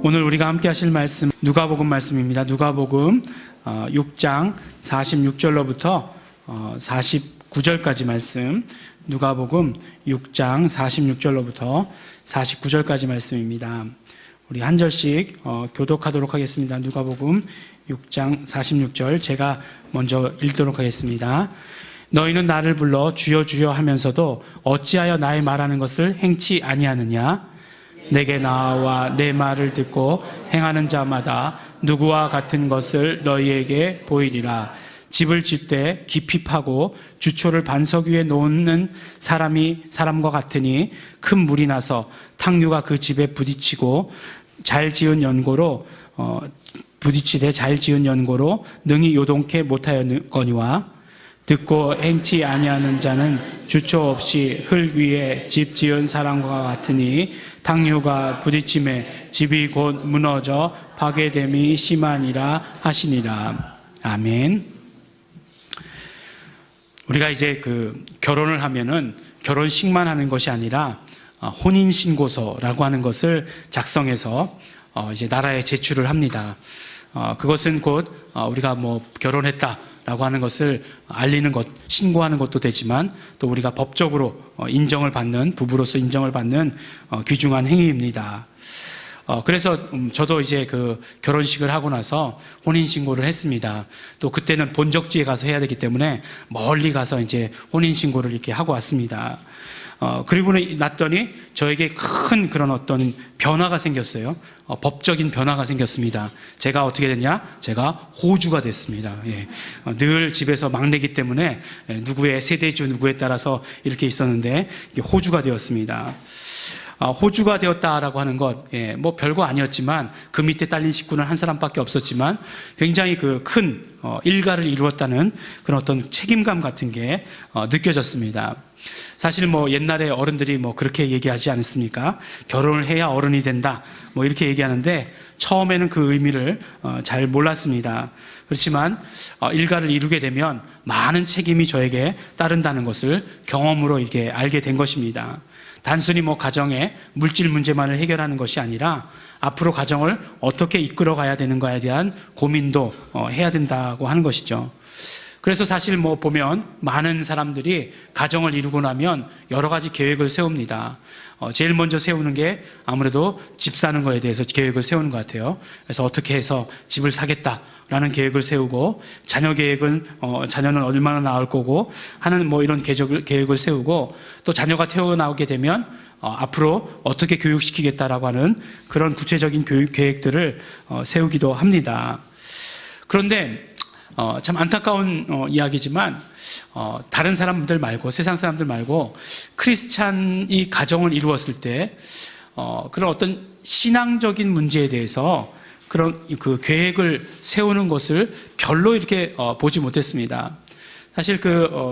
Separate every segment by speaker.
Speaker 1: 오늘 우리가 함께 하실 말씀 누가복음 말씀입니다. 누가복음 6장 46절로부터 49절까지 말씀, 누가복음 6장 46절로부터 49절까지 말씀입니다. 우리 한 절씩 교독하도록 하겠습니다. 누가복음 6장 46절 제가 먼저 읽도록 하겠습니다. 너희는 나를 불러 주여 주여 하면서도 어찌하여 나의 말하는 것을 행치 아니하느냐? 내게 나와 내 말을 듣고 행하는 자마다 누구와 같은 것을 너희에게 보이리라. 집을 짓되 깊이 파고 주초를 반석 위에 놓는 사람과 같으니 큰 물이 나서 탕류가 그 집에 부딪히되 잘 지은 연고로 능히 요동케 못하였거니와 듣고 행치 아니하는 자는 주초 없이 흙 위에 집 지은 사람과 같으니 탕류가 부딪힘에 집이 곧 무너져 파괴됨이 심하니라 하시니라. 아멘. 우리가 이제 결혼을 하면은 결혼식만 하는 것이 아니라 혼인신고서라고 하는 것을 작성해서 이제 나라에 제출을 합니다. 그것은 곧 우리가 결혼했다라고 하는 것을 알리는 것, 신고하는 것도 되지만 또 우리가 법적으로 인정을 받는, 부부로서 인정을 받는 귀중한 행위입니다. 그래서 저도 이제 결혼식을 하고 나서 혼인신고를 했습니다. 또 그때는 본적지에 가서 해야 되기 때문에 멀리 가서 이제 혼인신고를 이렇게 하고 왔습니다. 그리고 났더니 저에게 큰 그런 어떤 변화가 생겼어요. 법적인 변화가 생겼습니다. 제가 어떻게 됐냐? 제가 호주가 됐습니다. 예. 늘 집에서 막내기 때문에 누구의 세대주 누구에 따라서 이렇게 있었는데 호주가 되었습니다. 호주가 되었다라고 하는 것, 별거 아니었지만 그 밑에 딸린 식구는 한 사람밖에 없었지만 굉장히 큰 일가를 이루었다는 그런 어떤 책임감 같은 게 느껴졌습니다. 사실 옛날에 어른들이 그렇게 얘기하지 않았습니까? 결혼을 해야 어른이 된다. 이렇게 얘기하는데 처음에는 그 의미를 잘 몰랐습니다. 그렇지만 일가를 이루게 되면 많은 책임이 저에게 따른다는 것을 경험으로 이렇게 알게 된 것입니다. 단순히 가정의 물질 문제만을 해결하는 것이 아니라 앞으로 가정을 어떻게 이끌어 가야 되는가에 대한 고민도 해야 된다고 하는 것이죠. 그래서 사실 보면 많은 사람들이 가정을 이루고 나면 여러 가지 계획을 세웁니다. 제일 먼저 세우는 게 아무래도 집 사는 거에 대해서 계획을 세우는 것 같아요. 그래서 어떻게 해서 집을 사겠다라는 계획을 세우고, 자녀 계획은 자녀는 얼마나 낳을 거고 하는 이런 계획을 세우고, 또 자녀가 태어나오게 되면 앞으로 어떻게 교육시키겠다라고 하는 그런 구체적인 교육 계획들을 세우기도 합니다. 그런데 참 안타까운 이야기지만 다른 사람들 말고, 세상 사람들 말고 크리스찬이 가정을 이루었을 때 그런 어떤 신앙적인 문제에 대해서 그런 계획을 세우는 것을 별로 이렇게 보지 못했습니다. 사실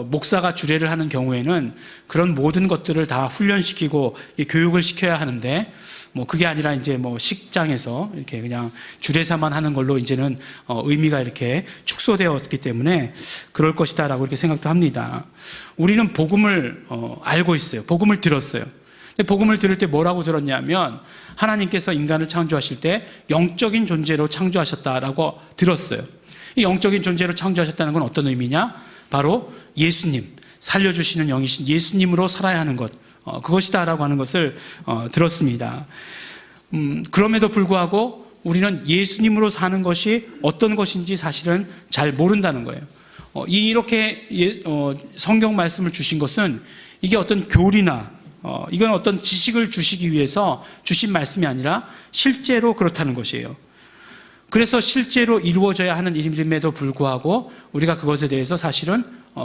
Speaker 1: 목사가 주례를 하는 경우에는 그런 모든 것들을 다 훈련시키고 교육을 시켜야 하는데, 그게 아니라 이제 식장에서 이렇게 그냥 주례사만 하는 걸로 이제는 의미가 이렇게 축소되었기 때문에 그럴 것이다라고 이렇게 생각도 합니다. 우리는 복음을 알고 있어요. 복음을 들었어요. 근데 복음을 들을 때 뭐라고 들었냐면 하나님께서 인간을 창조하실 때 영적인 존재로 창조하셨다라고 들었어요. 이 영적인 존재로 창조하셨다는 건 어떤 의미냐? 바로 예수님, 살려주시는 영이신 예수님으로 살아야 하는 것, 그것이다라고 하는 것을 들었습니다. 그럼에도 불구하고 우리는 예수님으로 사는 것이 어떤 것인지 사실은 잘 모른다는 거예요. 이렇게 성경 말씀을 주신 것은 이게 어떤 교리나 이건 어떤 지식을 주시기 위해서 주신 말씀이 아니라 실제로 그렇다는 것이에요. 그래서 실제로 이루어져야 하는 일임에도 불구하고 우리가 그것에 대해서 사실은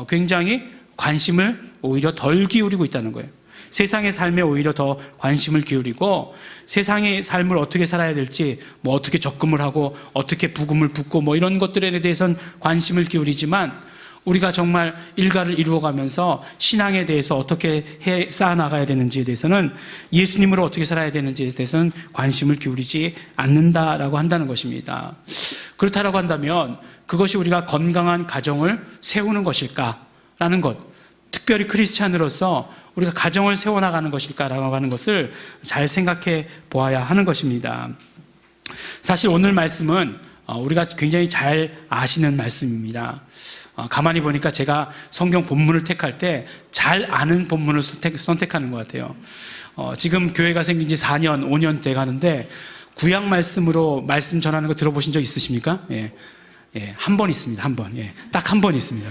Speaker 1: 굉장히 관심을 오히려 덜 기울이고 있다는 거예요. 세상의 삶에 오히려 더 관심을 기울이고, 세상의 삶을 어떻게 살아야 될지, 어떻게 적금을 하고 어떻게 부금을 붓고 이런 것들에 대해서는 관심을 기울이지만, 우리가 정말 일가를 이루어가면서 신앙에 대해서 어떻게 쌓아나가야 되는지에 대해서는, 예수님으로 어떻게 살아야 되는지에 대해서는 관심을 기울이지 않는다라고 한다는 것입니다. 그렇다라고 한다면 그것이 우리가 건강한 가정을 세우는 것일까라는 것, 특별히 크리스찬으로서 우리가 가정을 세워나가는 것일까라고 하는 것을 잘 생각해 보아야 하는 것입니다. 사실 오늘 말씀은 우리가 굉장히 잘 아시는 말씀입니다. 가만히 보니까 제가 성경 본문을 택할 때 잘 아는 본문을 선택하는 것 같아요. 지금 교회가 생긴 지 4년, 5년 돼 가는데 구약 말씀으로 말씀 전하는 거 들어보신 적 있으십니까? 예, 한 번 있습니다. 한 번. 예, 딱 한 번 있습니다.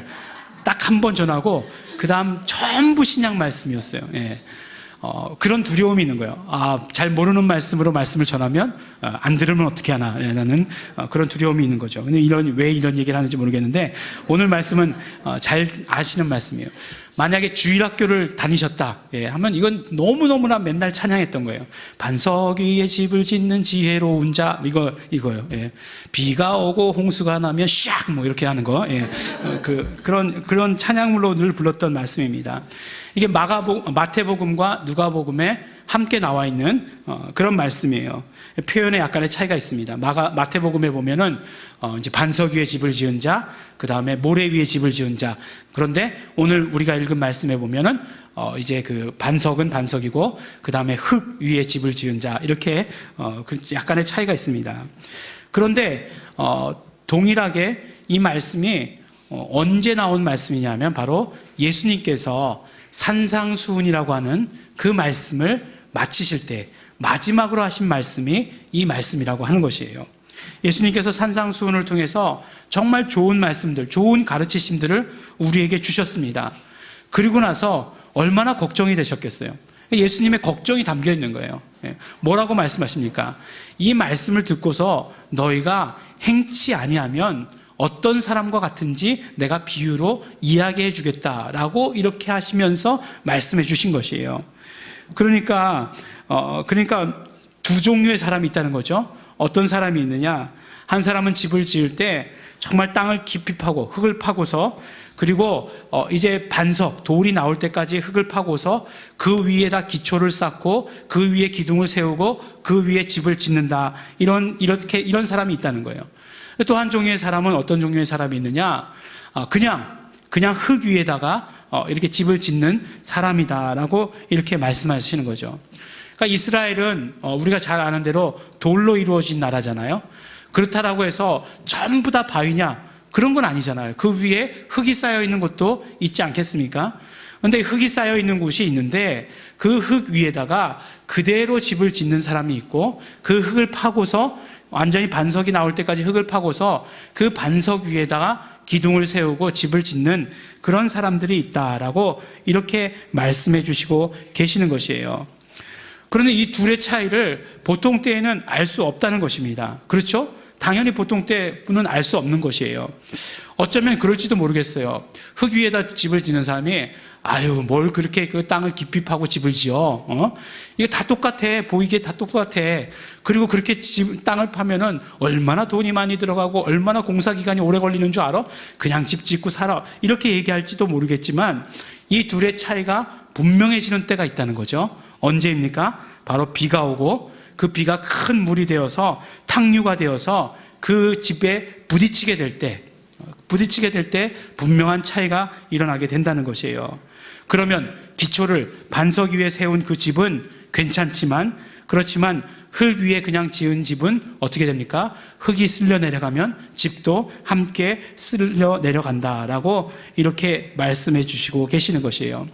Speaker 1: 딱 한 번 전하고 그 다음 전부 신약 말씀이었어요. 예. 그런 두려움이 있는 거예요. 잘 모르는 말씀으로 말씀을 전하면 안 들으면 어떻게 하나 라는 그런 두려움이 있는 거죠. 근데 왜 이런 얘기를 하는지 모르겠는데 오늘 말씀은 잘 아시는 말씀이에요. 만약에 주일학교를 다니셨다 하면 이건 너무너무나 맨날 찬양했던 거예요. 반석 위에 집을 짓는 지혜로운 자 이거요. 예. 비가 오고 홍수가 나면 샥 뭐 이렇게 하는 거. 예. 그런 찬양물로 늘 불렀던 말씀입니다. 이게 마태복음과 누가복음에 함께 나와 있는 그런 말씀이에요. 표현에 약간의 차이가 있습니다. 마태복음에 보면은 이제 반석 위에 집을 지은 자, 그 다음에 모래 위에 집을 지은 자. 그런데 오늘 우리가 읽은 말씀에 보면은 이제 그 반석은 반석이고 그 다음에 흙 위에 집을 지은 자 이렇게 약간의 차이가 있습니다. 그런데 동일하게 이 말씀이 언제 나온 말씀이냐면 바로 예수님께서 산상수훈이라고 하는 그 말씀을 마치실 때 마지막으로 하신 말씀이 이 말씀이라고 하는 것이에요. 예수님께서 산상수훈을 통해서 정말 좋은 말씀들, 좋은 가르치심들을 우리에게 주셨습니다. 그리고 나서 얼마나 걱정이 되셨겠어요. 예수님의 걱정이 담겨 있는 거예요. 뭐라고 말씀하십니까? 이 말씀을 듣고서 너희가 행치 아니하면 어떤 사람과 같은지 내가 비유로 이야기해 주겠다라고 이렇게 하시면서 말씀해 주신 것이에요. 그러니까 두 종류의 사람이 있다는 거죠. 어떤 사람이 있느냐? 한 사람은 집을 지을 때 정말 땅을 깊이 파고 흙을 파고서 그리고 이제 반석, 돌이 나올 때까지 흙을 파고서 그 위에다 기초를 쌓고 그 위에 기둥을 세우고 그 위에 집을 짓는다. 이런 사람이 있다는 거예요. 또 한 종류의 사람은 어떤 종류의 사람이 있느냐? 그냥 흙 위에다가 이렇게 집을 짓는 사람이다라고 이렇게 말씀하시는 거죠. 그러니까 이스라엘은 우리가 잘 아는 대로 돌로 이루어진 나라잖아요. 그렇다라고 해서 전부 다 바위냐? 그런 건 아니잖아요. 그 위에 흙이 쌓여 있는 곳도 있지 않겠습니까? 그런데 흙이 쌓여 있는 곳이 있는데 그 흙 위에다가 그대로 집을 짓는 사람이 있고 그 흙을 파고서 완전히 반석이 나올 때까지 흙을 파고서 그 반석 위에다가 기둥을 세우고 집을 짓는 그런 사람들이 있다라고 이렇게 말씀해 주시고 계시는 것이에요. 그런데 이 둘의 차이를 보통 때에는 알 수 없다는 것입니다. 그렇죠? 당연히 보통 때는 알 수 없는 것이에요. 어쩌면 그럴지도 모르겠어요. 흙 위에다 집을 짓는 사람이 뭘 그렇게 그 땅을 깊이 파고 집을 지어? 이게 다 똑같아. 보이기에 다 똑같아. 그리고 그렇게 땅을 파면은 얼마나 돈이 많이 들어가고 얼마나 공사 기간이 오래 걸리는 줄 알아? 그냥 집 짓고 살아. 이렇게 얘기할지도 모르겠지만 이 둘의 차이가 분명해지는 때가 있다는 거죠. 언제입니까? 바로 비가 오고 그 비가 큰 물이 되어서 탕류가 되어서 그 집에 부딪히게 될 때 분명한 차이가 일어나게 된다는 것이에요. 그러면 기초를 반석 위에 세운 그 집은 그렇지만 흙 위에 그냥 지은 집은 어떻게 됩니까? 흙이 쓸려 내려가면 집도 함께 쓸려 내려간다라고 이렇게 말씀해 주시고 계시는 것이에요.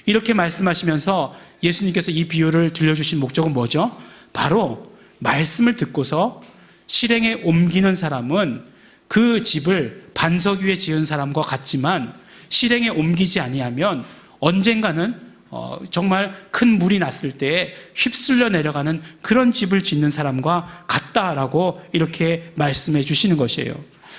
Speaker 1: 이렇게 말씀하시면서 예수님께서 이 비유를 들려주신 목적은 뭐죠? 바로 말씀을 듣고서 실행에 옮기는 사람은 그 집을 반석 위에 지은 사람과 같지만 실행에 옮기지 아니하면 언젠가는 정말 큰 물이 났을 때 휩쓸려 내려가는 그런 집을 짓는 사람과 같다라고 이렇게 말씀해 주시는 것이에요.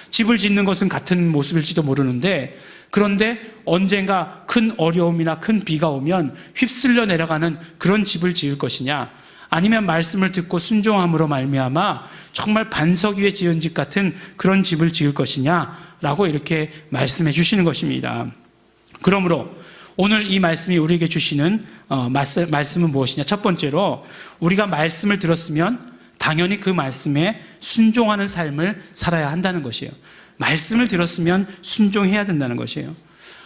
Speaker 1: 집을 짓는 것은 같은 모습일지도 모르는데 그런데 언젠가 큰 어려움이나 큰 비가 오면 휩쓸려 내려가는 그런 집을 지을 것이냐, 아니면 말씀을 듣고 순종함으로 말미암아 정말 반석 위에 지은 집 같은 그런 집을 지을 것이냐라고 이렇게 말씀해 주시는 것입니다. 그러므로 오늘 이 말씀이 우리에게 주시는 말씀은 무엇이냐? 첫 번째로 우리가 말씀을 들었으면 당연히 그 말씀에 순종하는 삶을 살아야 한다는 것이에요. 말씀을 들었으면 순종해야 된다는 것이에요.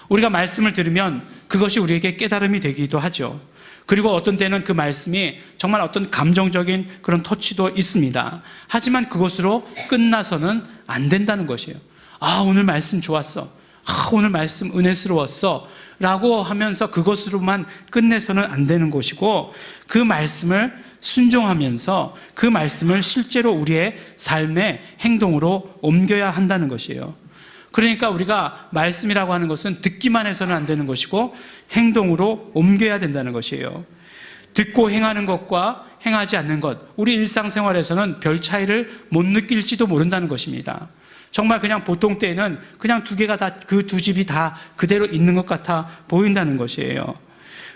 Speaker 1: 우리가 말씀을 들으면 그것이 우리에게 깨달음이 되기도 하죠. 그리고 어떤 때는 그 말씀이 정말 어떤 감정적인 그런 터치도 있습니다. 하지만 그것으로 끝나서는 안 된다는 것이에요. 오늘 말씀 좋았어. 오늘 말씀 은혜스러웠어. 라고 하면서 그것으로만 끝내서는 안 되는 것이고, 그 말씀을 순종하면서 그 말씀을 실제로 우리의 삶의 행동으로 옮겨야 한다는 것이에요. 그러니까 우리가 말씀이라고 하는 것은 듣기만 해서는 안 되는 것이고 행동으로 옮겨야 된다는 것이에요. 듣고 행하는 것과 행하지 않는 것, 우리 일상생활에서는 별 차이를 못 느낄지도 모른다는 것입니다. 정말 그냥 보통 때에는 그냥 두 개가 다, 그 두 집이 다 그대로 있는 것 같아 보인다는 것이에요.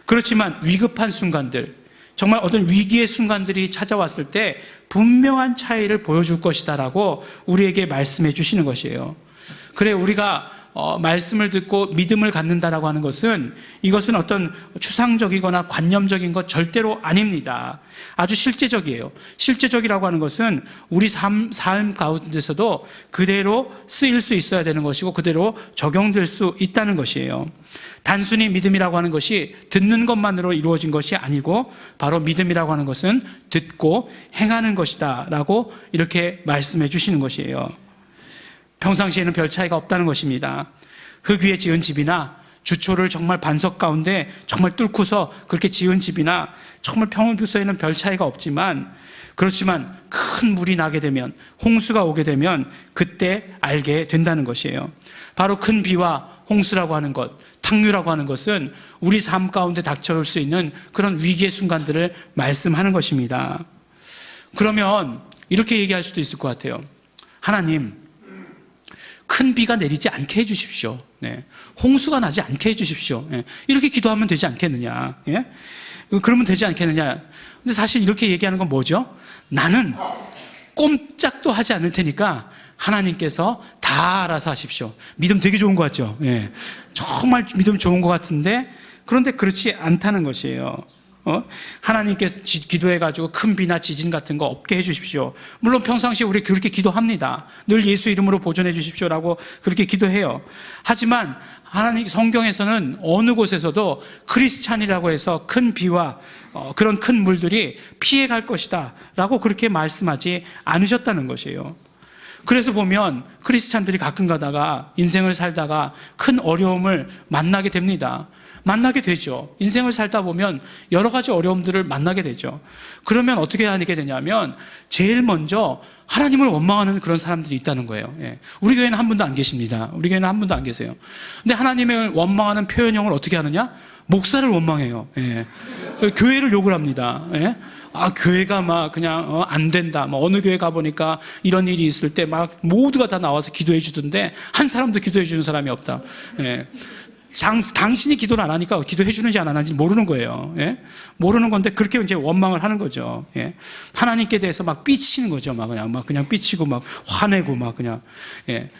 Speaker 1: 그렇지만 위급한 순간들, 정말 어떤 위기의 순간들이 찾아왔을 때 분명한 차이를 보여줄 것이다라고 우리에게 말씀해 주시는 것이에요. 그래, 우리가 말씀을 듣고 믿음을 갖는다라고 하는 것은, 이것은 어떤 추상적이거나 관념적인 것 절대로 아닙니다. 아주 실제적이에요. 실제적이라고 하는 것은 우리 삶 가운데서도 그대로 쓰일 수 있어야 되는 것이고 그대로 적용될 수 있다는 것이에요. 단순히 믿음이라고 하는 것이 듣는 것만으로 이루어진 것이 아니고, 바로 믿음이라고 하는 것은 듣고 행하는 것이다 라고 이렇게 말씀해 주시는 것이에요. 평상시에는 별 차이가 없다는 것입니다. 흙 위에 지은 집이나 주초를 정말 반석 가운데 정말 뚫고서 그렇게 지은 집이나 정말 평소에는 별 차이가 없지만, 그렇지만 큰 물이 나게 되면, 홍수가 오게 되면 그때 알게 된다는 것이에요. 바로 큰 비와 홍수라고 하는 것, 탕류라고 하는 것은 우리 삶 가운데 닥쳐올 수 있는 그런 위기의 순간들을 말씀하는 것입니다. 그러면 이렇게 얘기할 수도 있을 것 같아요. 하나님, 큰 비가 내리지 않게 해주십시오. 네. 홍수가 나지 않게 해주십시오. 네. 이렇게 기도하면 되지 않겠느냐. 예? 그러면 되지 않겠느냐. 근데 사실 이렇게 얘기하는 건 뭐죠? 나는 꼼짝도 하지 않을 테니까 하나님께서 다 알아서 하십시오. 믿음 되게 좋은 것 같죠? 예. 정말 믿음 좋은 것 같은데, 그런데 그렇지 않다는 것이에요. 하나님께 기도해가지고 큰 비나 지진 같은 거 없게 해주십시오. 물론 평상시에 우리 그렇게 기도합니다. 늘 예수 이름으로 보존해 주십시오라고 그렇게 기도해요. 하지만 하나님 성경에서는 어느 곳에서도 크리스찬이라고 해서 큰 비와 그런 큰 물들이 피해갈 것이다 라고 그렇게 말씀하지 않으셨다는 것이에요. 그래서 보면 크리스찬들이 가끔 가다가 인생을 살다가 큰 어려움을 만나게 됩니다. 만나게 되죠. 인생을 살다 보면 여러 가지 어려움들을 만나게 되죠. 그러면 어떻게 하게 되냐면, 제일 먼저 하나님을 원망하는 그런 사람들이 있다는 거예요. 예. 우리 교회는 한 분도 안 계십니다. 우리 교회는 한 분도 안 계세요. 근데 하나님을 원망하는 표현형을 어떻게 하느냐? 목사를 원망해요. 예. 교회를 욕을 합니다. 예. 교회가 막 그냥 안 된다. 어느 교회 가보니까 이런 일이 있을 때 막 모두가 다 나와서 기도해 주던데 한 사람도 기도해 주는 사람이 없다. 예. 당신이 기도를 안 하니까 기도해 주는지 안 하는지 모르는 거예요. 예? 모르는 건데 그렇게 이제 원망을 하는 거죠. 예? 하나님께 대해서 막 삐치는 거죠. 막 그냥 삐치고 막 화내고 막 그냥. 예?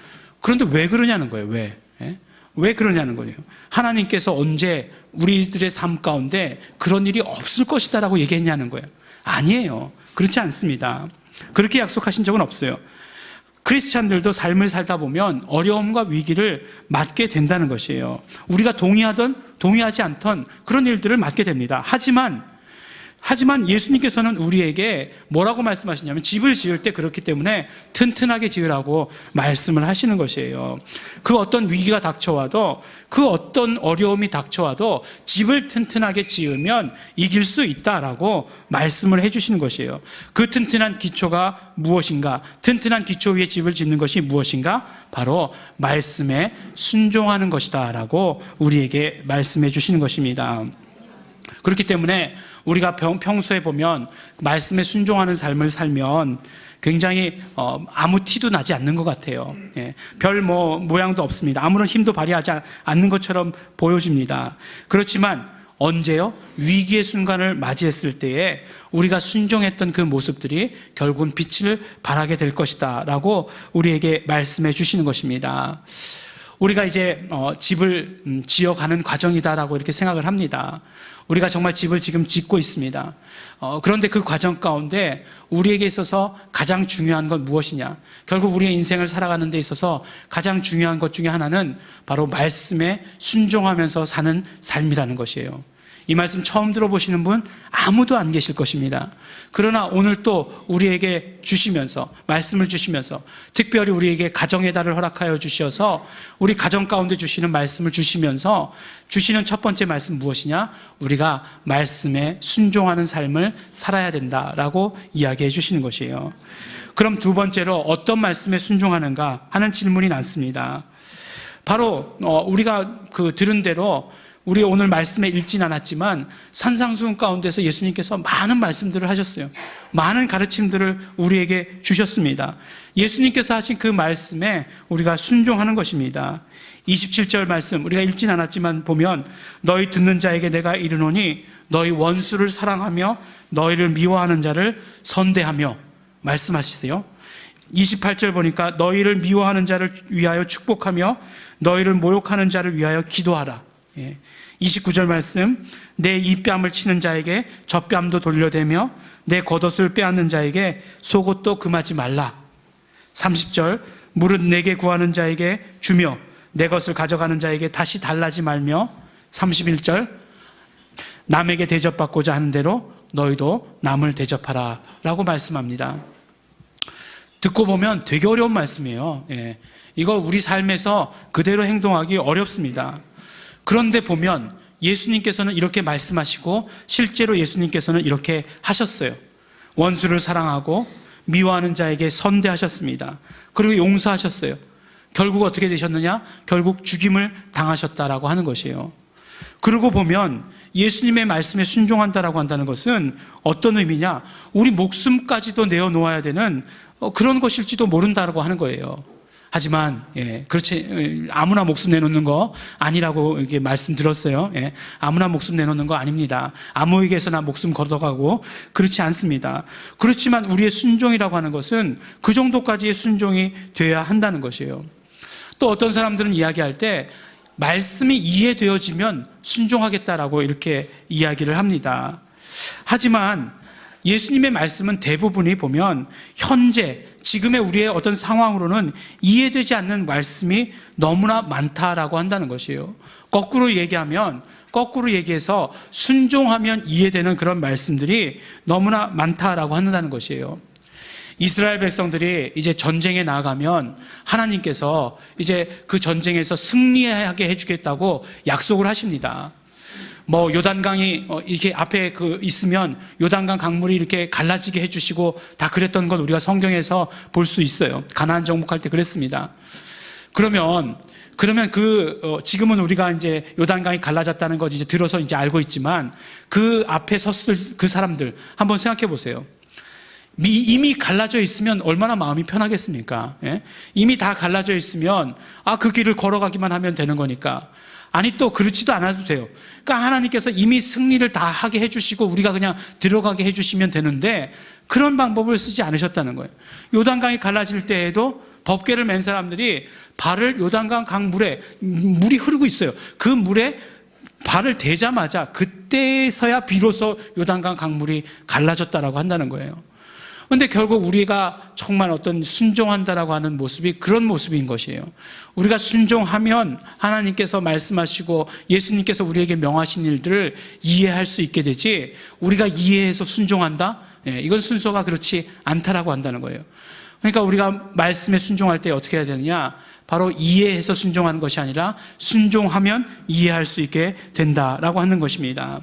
Speaker 1: 그런데 왜 그러냐는 거예요. 왜? 예? 왜 그러냐는 거예요. 하나님께서 언제 우리들의 삶 가운데 그런 일이 없을 것이다라고 얘기했냐는 거예요. 아니에요. 그렇지 않습니다. 그렇게 약속하신 적은 없어요. 크리스찬들도 삶을 살다 보면 어려움과 위기를 맞게 된다는 것이에요. 우리가 동의하던 동의하지 않던 그런 일들을 맞게 됩니다. 하지만 예수님께서는 우리에게 뭐라고 말씀하시냐면, 집을 지을 때 그렇기 때문에 튼튼하게 지으라고 말씀을 하시는 것이에요. 그 어떤 위기가 닥쳐와도, 그 어떤 어려움이 닥쳐와도 집을 튼튼하게 지으면 이길 수 있다라고 말씀을 해주시는 것이에요. 그 튼튼한 기초가 무엇인가? 튼튼한 기초 위에 집을 짓는 것이 무엇인가? 바로 말씀에 순종하는 것이다 라고 우리에게 말씀해 주시는 것입니다. 그렇기 때문에 우리가 평소에 보면 말씀에 순종하는 삶을 살면 굉장히 아무 티도 나지 않는 것 같아요. 예, 별 모양도 없습니다. 아무런 힘도 발휘하지 않는 것처럼 보여집니다. 그렇지만 언제요? 위기의 순간을 맞이했을 때에 우리가 순종했던 그 모습들이 결국은 빛을 발하게 될 것이다 라고 우리에게 말씀해 주시는 것입니다. 우리가 이제 집을 지어가는 과정이다라고 이렇게 생각을 합니다. 우리가 정말 집을 지금 짓고 있습니다. 그런데 그 과정 가운데 우리에게 있어서 가장 중요한 건 무엇이냐? 결국 우리의 인생을 살아가는 데 있어서 가장 중요한 것 중에 하나는 바로 말씀에 순종하면서 사는 삶이라는 것이에요. 이 말씀 처음 들어보시는 분 아무도 안 계실 것입니다. 그러나 오늘 또 우리에게 주시면서, 말씀을 주시면서, 특별히 우리에게 가정의 달을 허락하여 주셔서 우리 가정 가운데 주시는 말씀을 주시면서 주시는 첫 번째 말씀 무엇이냐? 우리가 말씀에 순종하는 삶을 살아야 된다라고 이야기해 주시는 것이에요. 그럼 두 번째로 어떤 말씀에 순종하는가 하는 질문이 났습니다. 바로 우리가 들은 대로 우리 오늘 말씀에 읽진 않았지만 산상수훈 가운데서 예수님께서 많은 말씀들을 하셨어요. 많은 가르침들을 우리에게 주셨습니다. 예수님께서 하신 그 말씀에 우리가 순종하는 것입니다. 27절 말씀 우리가 읽진 않았지만 보면 너희 듣는 자에게 내가 이르노니 너희 원수를 사랑하며 너희를 미워하는 자를 선대하며 말씀하시세요. 28절 보니까 너희를 미워하는 자를 위하여 축복하며 너희를 모욕하는 자를 위하여 기도하라. 29절 말씀 내 이뺨을 치는 자에게 젖뺨도 돌려대며 내 겉옷을 빼앗는 자에게 속옷도 금하지 말라. 30절 무릇 내게 구하는 자에게 주며 내 것을 가져가는 자에게 다시 달라지 말며 31절 남에게 대접받고자 하는 대로 너희도 남을 대접하라 라고 말씀합니다. 듣고 보면 되게 어려운 말씀이에요. 이거 우리 삶에서 그대로 행동하기 어렵습니다. 그런데 보면 예수님께서는 이렇게 말씀하시고 실제로 예수님께서는 이렇게 하셨어요. 원수를 사랑하고 미워하는 자에게 선대하셨습니다. 그리고 용서하셨어요. 결국 어떻게 되셨느냐? 결국 죽임을 당하셨다라고 하는 것이에요. 그러고 보면 예수님의 말씀에 순종한다라고 한다는 것은 어떤 의미냐? 우리 목숨까지도 내어놓아야 되는 그런 것일지도 모른다라고 하는 거예요. 하지만 그렇지 아무나 목숨 내놓는 거 아니라고 이렇게 말씀드렸어요. 아무나 목숨 내놓는 거 아닙니다. 아무에게서나 목숨 걷어가고 그렇지 않습니다. 그렇지만 우리의 순종이라고 하는 것은 그 정도까지의 순종이 돼야 한다는 것이에요. 또 어떤 사람들은 이야기할 때 말씀이 이해되어지면 순종하겠다라고 이렇게 이야기를 합니다. 하지만 예수님의 말씀은 대부분이 보면 현재 지금의 우리의 어떤 상황으로는 이해되지 않는 말씀이 너무나 많다라고 한다는 것이에요. 거꾸로 얘기해서 순종하면 이해되는 그런 말씀들이 너무나 많다라고 한다는 것이에요. 이스라엘 백성들이 이제 전쟁에 나가면 하나님께서 이제 그 전쟁에서 승리하게 해주겠다고 약속을 하십니다. 요단강이 이렇게 앞에 있으면 요단강 강물이 이렇게 갈라지게 해주시고 다 그랬던 건 우리가 성경에서 볼 수 있어요. 가나안 정복할 때 그랬습니다. 그러면 지금은 우리가 이제 요단강이 갈라졌다는 것 이제 들어서 이제 알고 있지만 그 앞에 섰을 그 사람들 한번 생각해 보세요. 이미 갈라져 있으면 얼마나 마음이 편하겠습니까? 이미 다 갈라져 있으면 그 길을 걸어가기만 하면 되는 거니까. 아니 또 그렇지도 않아도 돼요. 그러니까 하나님께서 이미 승리를 다 하게 해주시고 우리가 그냥 들어가게 해주시면 되는데 그런 방법을 쓰지 않으셨다는 거예요. 요단강이 갈라질 때에도 법궤를 맨 사람들이 발을 요단강 강물에 물이 흐르고 있어요. 그 물에 발을 대자마자 그때서야 비로소 요단강 강물이 갈라졌다라고 한다는 거예요. 그런데 결국 우리가 정말 어떤 순종한다라고 하는 모습이 그런 모습인 것이에요. 우리가 순종하면 하나님께서 말씀하시고 예수님께서 우리에게 명하신 일들을 이해할 수 있게 되지 우리가 이해해서 순종한다? 이건 순서가 그렇지 않다라고 한다는 거예요. 그러니까 우리가 말씀에 순종할 때 어떻게 해야 되느냐? 바로 이해해서 순종하는 것이 아니라 순종하면 이해할 수 있게 된다라고 하는 것입니다.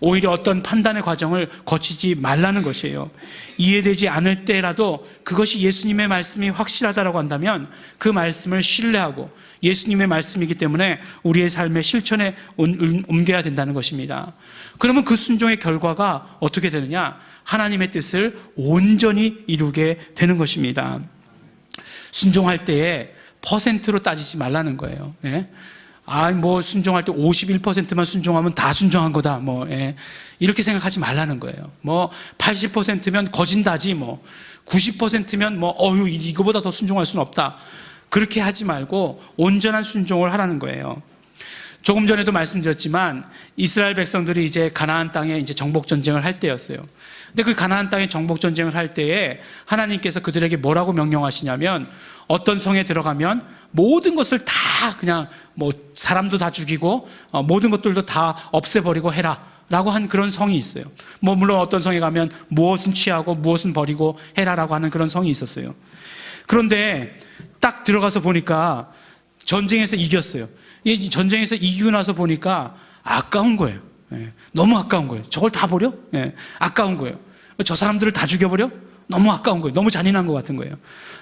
Speaker 1: 오히려 어떤 판단의 과정을 거치지 말라는 것이에요. 이해되지 않을 때라도 그것이 예수님의 말씀이 확실하다고 한다면 그 말씀을 신뢰하고 예수님의 말씀이기 때문에 우리의 삶의 실천에 옮겨야 된다는 것입니다. 그러면 그 순종의 결과가 어떻게 되느냐? 하나님의 뜻을 온전히 이루게 되는 것입니다. 순종할 때에 퍼센트로 따지지 말라는 거예요. 순종할 때 51%만 순종하면 다 순종한 거다. 이렇게 생각하지 말라는 거예요. 80%면 거진다지 90%면 이거보다 더 순종할 수는 없다. 그렇게 하지 말고 온전한 순종을 하라는 거예요. 조금 전에도 말씀드렸지만 이스라엘 백성들이 이제 가나안 땅에 이제 정복 전쟁을 할 때였어요. 근데 그 가나안 땅에 정복 전쟁을 할 때에 하나님께서 그들에게 뭐라고 명령하시냐면 어떤 성에 들어가면 모든 것을 다 그냥 사람도 다 죽이고 모든 것들도 다 없애버리고 해라 라고 한 그런 성이 있어요. 뭐 물론 어떤 성에 가면 무엇은 취하고 무엇은 버리고 해라라고 하는 그런 성이 있었어요. 그런데 딱 들어가서 보니까 전쟁에서 이겼어요. 이 전쟁에서 이기고 나서 보니까 아까운 거예요. 너무 아까운 거예요. 저걸 다 버려? 아까운 거예요. 저 사람들을 다 죽여버려? 너무 아까운 거예요. 너무 잔인한 것 같은 거예요.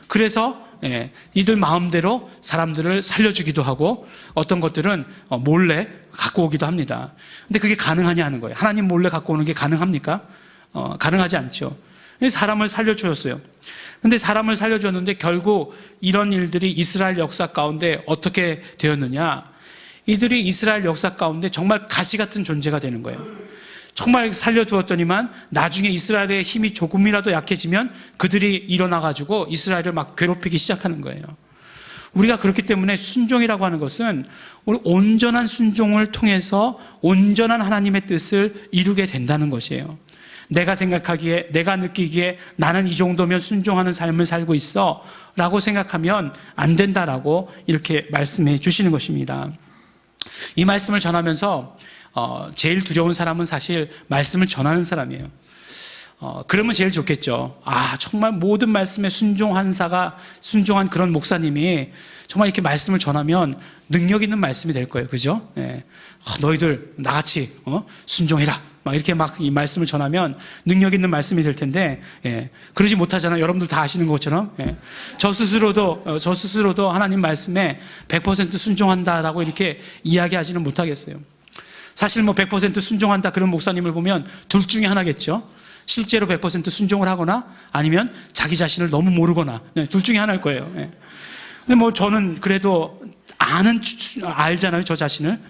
Speaker 1: 그래서 이들 마음대로 사람들을 살려주기도 하고 어떤 것들은 몰래 갖고 오기도 합니다. 근데 그게 가능하냐 하는 거예요. 하나님 몰래 갖고 오는 게 가능합니까? 가능하지 않죠. 사람을 살려주었어요. 근데 사람을 살려줬는데 결국 이런 일들이 이스라엘 역사 가운데 어떻게 되었느냐? 이들이 이스라엘 역사 가운데 정말 가시 같은 존재가 되는 거예요. 정말 살려두었더니만 나중에 이스라엘의 힘이 조금이라도 약해지면 그들이 일어나가지고 이스라엘을 막 괴롭히기 시작하는 거예요. 우리가 그렇기 때문에 순종이라고 하는 것은 우리 온전한 순종을 통해서 온전한 하나님의 뜻을 이루게 된다는 것이에요. 내가 생각하기에, 내가 느끼기에 나는 이 정도면 순종하는 삶을 살고 있어 라고 생각하면 안 된다라고 이렇게 말씀해 주시는 것입니다. 이 말씀을 전하면서 제일 두려운 사람은 사실 말씀을 전하는 사람이에요. 그러면 제일 좋겠죠. 정말 모든 말씀에 순종한 그런 목사님이 정말 이렇게 말씀을 전하면 능력 있는 말씀이 될 거예요. 그죠? 너희들 나같이 순종해라. 막 이렇게 막 이 말씀을 전하면 능력 있는 말씀이 될 텐데, 그러지 못하잖아요. 여러분들 다 아시는 것처럼. 저 스스로도 하나님 말씀에 100% 순종한다라고 이렇게 이야기하지는 못하겠어요. 사실 100% 순종한다 그런 목사님을 보면 둘 중에 하나겠죠. 실제로 100% 순종을 하거나 아니면 자기 자신을 너무 모르거나 둘 중에 하나일 거예요. 근데 저는 그래도 알잖아요, 저 자신을.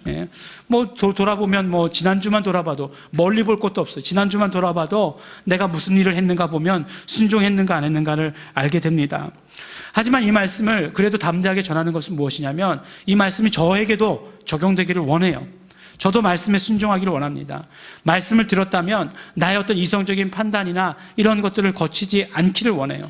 Speaker 1: 돌아보면 지난주만 돌아봐도 멀리 볼 것도 없어요. 지난주만 돌아봐도 내가 무슨 일을 했는가 보면 순종했는가 안 했는가를 알게 됩니다. 하지만 이 말씀을 그래도 담대하게 전하는 것은 무엇이냐면 이 말씀이 저에게도 적용되기를 원해요. 저도 말씀에 순종하기를 원합니다. 말씀을 들었다면 나의 어떤 이성적인 판단이나 이런 것들을 거치지 않기를 원해요.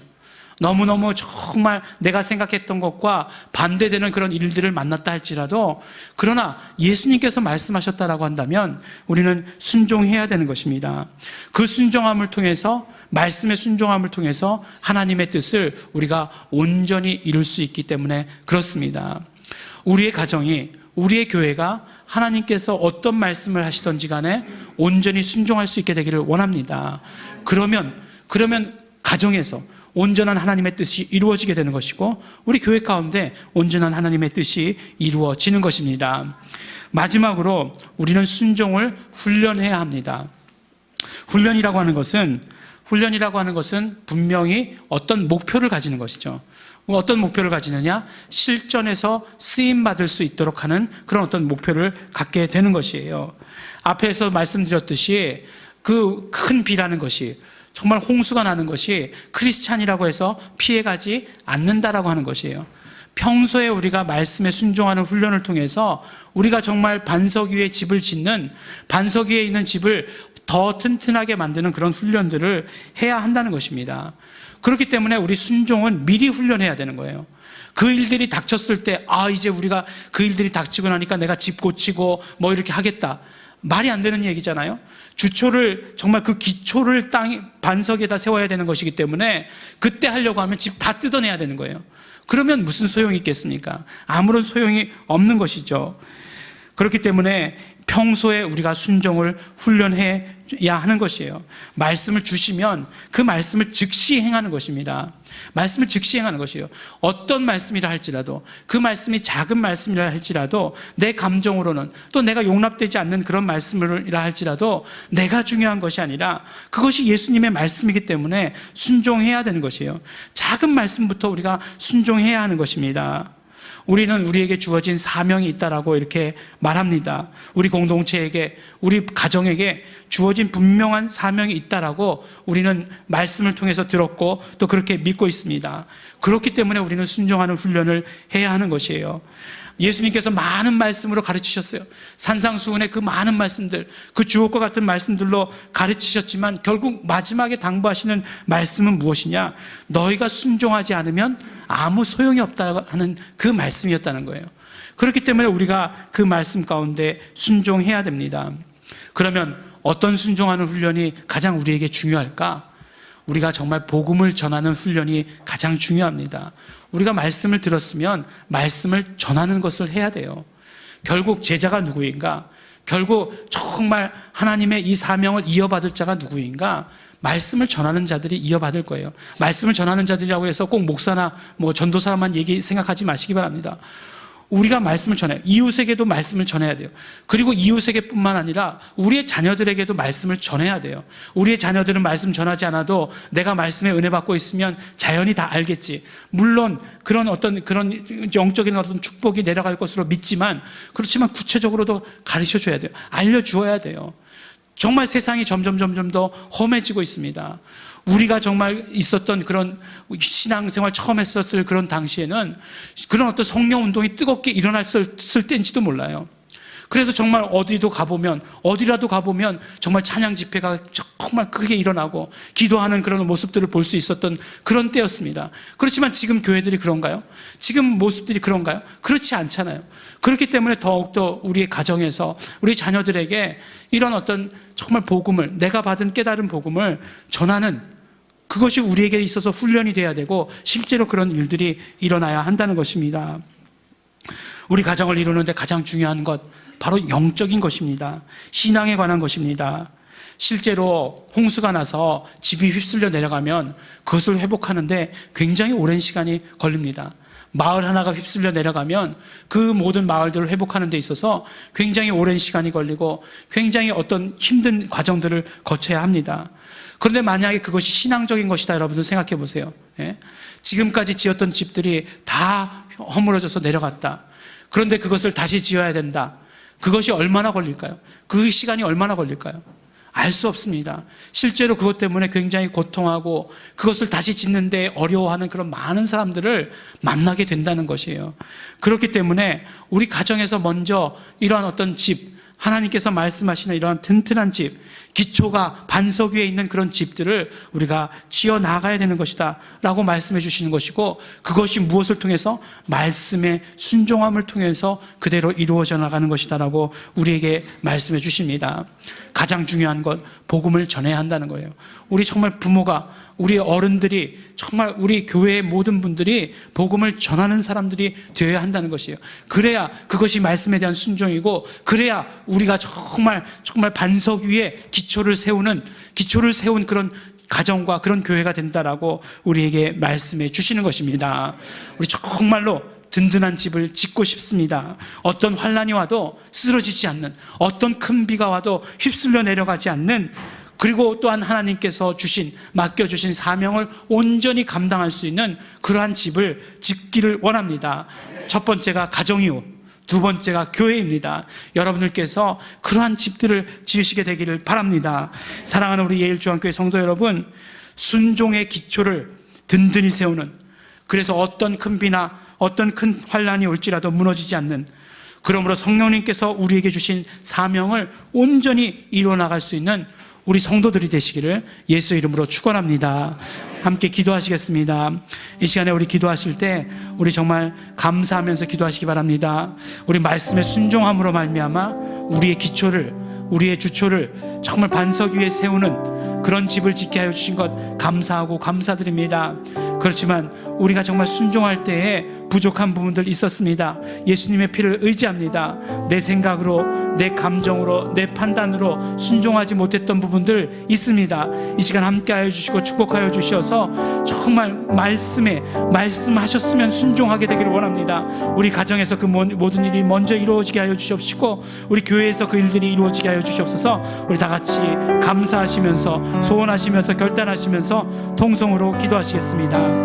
Speaker 1: 너무너무 정말 내가 생각했던 것과 반대되는 그런 일들을 만났다 할지라도 그러나 예수님께서 말씀하셨다라고 한다면 우리는 순종해야 되는 것입니다. 그 순종함을 통해서 말씀의 순종함을 통해서 하나님의 뜻을 우리가 온전히 이룰 수 있기 때문에 그렇습니다. 우리의 가정이 우리의 교회가 하나님께서 어떤 말씀을 하시던지 간에 온전히 순종할 수 있게 되기를 원합니다. 그러면 가정에서 온전한 하나님의 뜻이 이루어지게 되는 것이고 우리 교회 가운데 온전한 하나님의 뜻이 이루어지는 것입니다. 마지막으로 우리는 순종을 훈련해야 합니다. 훈련이라고 하는 것은 분명히 어떤 목표를 가지는 것이죠. 어떤 목표를 가지느냐? 실전에서 쓰임받을 수 있도록 하는 그런 어떤 목표를 갖게 되는 것이에요. 앞에서 말씀드렸듯이 그 큰 비라는 것이 정말 홍수가 나는 것이 크리스찬이라고 해서 피해가지 않는다라고 하는 것이에요. 평소에 우리가 말씀에 순종하는 훈련을 통해서 우리가 정말 반석 위에 집을 짓는, 반석 위에 있는 집을 더 튼튼하게 만드는 그런 훈련들을 해야 한다는 것입니다. 그렇기 때문에 우리 순종은 미리 훈련해야 되는 거예요. 그 일들이 닥쳤을 때 이제 우리가 그 일들이 닥치고 나니까 내가 집 고치고 이렇게 하겠다. 말이 안 되는 얘기잖아요. 주초를 정말 그 기초를 반석에다 세워야 되는 것이기 때문에 그때 하려고 하면 집 다 뜯어내야 되는 거예요. 그러면 무슨 소용이 있겠습니까? 아무런 소용이 없는 것이죠. 그렇기 때문에 평소에 우리가 순종을 훈련해야 하는 것이에요. 말씀을 주시면 그 말씀을 즉시 행하는 것입니다. 말씀을 즉시 행하는 것이에요. 어떤 말씀이라 할지라도, 그 말씀이 작은 말씀이라 할지라도, 내 감정으로는 또 내가 용납되지 않는 그런 말씀이라 할지라도 내가 중요한 것이 아니라 그것이 예수님의 말씀이기 때문에 순종해야 되는 것이에요. 작은 말씀부터 우리가 순종해야 하는 것입니다. 우리는 우리에게 주어진 사명이 있다라고 이렇게 말합니다. 우리 공동체에게, 우리 가정에게 주어진 분명한 사명이 있다라고 우리는 말씀을 통해서 들었고 또 그렇게 믿고 있습니다. 그렇기 때문에 우리는 순종하는 훈련을 해야 하는 것이에요. 예수님께서 많은 말씀으로 가르치셨어요. 산상수훈의 그 많은 말씀들, 그 주옥과 같은 말씀들로 가르치셨지만 결국 마지막에 당부하시는 말씀은 무엇이냐? 너희가 순종하지 않으면 아무 소용이 없다 하는 그 말씀이었다는 거예요. 그렇기 때문에 우리가 그 말씀 가운데 순종해야 됩니다. 그러면 어떤 순종하는 훈련이 가장 우리에게 중요할까? 우리가 정말 복음을 전하는 훈련이 가장 중요합니다. 우리가 말씀을 들었으면 말씀을 전하는 것을 해야 돼요. 결국 제자가 누구인가? 결국 정말 하나님의 이 사명을 이어받을 자가 누구인가? 말씀을 전하는 자들이 이어받을 거예요. 말씀을 전하는 자들이라고 해서 꼭 목사나 전도사만 생각하지 마시기 바랍니다. 우리가 말씀을 전해요. 이웃에게도 말씀을 전해야 돼요. 그리고 이웃에게뿐만 아니라 우리의 자녀들에게도 말씀을 전해야 돼요. 우리의 자녀들은 말씀 전하지 않아도 내가 말씀에 은혜 받고 있으면 자연히 다 알겠지. 물론 그런 영적인 어떤 축복이 내려갈 것으로 믿지만, 그렇지만 구체적으로도 가르쳐 줘야 돼요. 알려 주어야 돼요. 정말 세상이 점점 더 험해지고 있습니다. 우리가 정말 있었던 그런 신앙생활 처음 했었을 그런 당시에는 그런 어떤 성령 운동이 뜨겁게 일어났을 때인지도 몰라요. 그래서 정말 어디라도 가보면 정말 찬양 집회가 정말 크게 일어나고 기도하는 그런 모습들을 볼 수 있었던 그런 때였습니다. 그렇지만 지금 교회들이 그런가요? 지금 모습들이 그런가요? 그렇지 않잖아요. 그렇기 때문에 더욱더 우리의 가정에서 우리 자녀들에게 이런 어떤 정말 복음을, 내가 받은 깨달은 복음을 전하는, 그것이 우리에게 있어서 훈련이 돼야 되고 실제로 그런 일들이 일어나야 한다는 것입니다. 우리 가정을 이루는데 가장 중요한 것, 바로 영적인 것입니다. 신앙에 관한 것입니다. 실제로 홍수가 나서 집이 휩쓸려 내려가면 그것을 회복하는데 굉장히 오랜 시간이 걸립니다. 마을 하나가 휩쓸려 내려가면 그 모든 마을들을 회복하는 데 있어서 굉장히 오랜 시간이 걸리고 굉장히 어떤 힘든 과정들을 거쳐야 합니다. 그런데 만약에 그것이 신앙적인 것이다, 여러분들 생각해 보세요. 지금까지 지었던 집들이 다 허물어져서 내려갔다. 그런데 그것을 다시 지어야 된다. 그것이 얼마나 걸릴까요? 그 시간이 얼마나 걸릴까요? 알 수 없습니다. 실제로 그것 때문에 굉장히 고통하고 그것을 다시 짓는데 어려워하는 그런 많은 사람들을 만나게 된다는 것이에요. 그렇기 때문에 우리 가정에서 먼저 이러한 어떤 집, 하나님께서 말씀하시는 이러한 튼튼한 집, 기초가 반석 위에 있는 그런 집들을 우리가 지어 나가야 되는 것이다 라고 말씀해 주시는 것이고, 그것이 무엇을 통해서? 말씀의 순종함을 통해서 그대로 이루어져 나가는 것이다 라고 우리에게 말씀해 주십니다. 가장 중요한 것, 복음을 전해야 한다는 거예요. 우리 정말 부모가, 우리 어른들이, 정말 우리 교회의 모든 분들이 복음을 전하는 사람들이 되어야 한다는 것이에요. 그래야 그것이 말씀에 대한 순종이고, 그래야 우리가 정말 반석 위에 기초를 세운 그런 가정과 그런 교회가 된다라고 우리에게 말씀해 주시는 것입니다. 우리 정말로 든든한 집을 짓고 싶습니다. 어떤 환난이 와도 쓰러지지 않는, 어떤 큰 비가 와도 휩쓸려 내려가지 않는, 그리고 또한 하나님께서 맡겨주신 사명을 온전히 감당할 수 있는 그러한 집을 짓기를 원합니다. 첫 번째가 가정이요, 두 번째가 교회입니다. 여러분들께서 그러한 집들을 지으시게 되기를 바랍니다. 사랑하는 우리 예일중앙교회 성도 여러분, 순종의 기초를 든든히 세우는, 그래서 어떤 큰 비나 어떤 큰 환난이 올지라도 무너지지 않는, 그러므로 성령님께서 우리에게 주신 사명을 온전히 이루어나갈 수 있는 우리 성도들이 되시기를 예수 이름으로 축원합니다. 함께 기도하시겠습니다. 이 시간에 우리 기도하실 때 우리 정말 감사하면서 기도하시기 바랍니다. 우리 말씀에 순종함으로 말미암아 우리의 기초를, 우리의 주초를 정말 반석 위에 세우는 그런 집을 짓게 하여 주신 것 감사하고 감사드립니다. 그렇지만 우리가 정말 순종할 때에 부족한 부분들 있었습니다. 예수님의 피를 의지합니다. 내 생각으로, 내 감정으로, 내 판단으로 순종하지 못했던 부분들 있습니다. 이 시간 함께 하여 주시고 축복하여 주셔서 정말 말씀하셨으면 순종하게 되기를 원합니다. 우리 가정에서 그 모든 일이 먼저 이루어지게 하여 주시옵시고, 우리 교회에서 그 일들이 이루어지게 하여 주시옵소서. 우리 다 같이 감사하시면서, 소원하시면서, 결단하시면서 통성으로 기도하시겠습니다.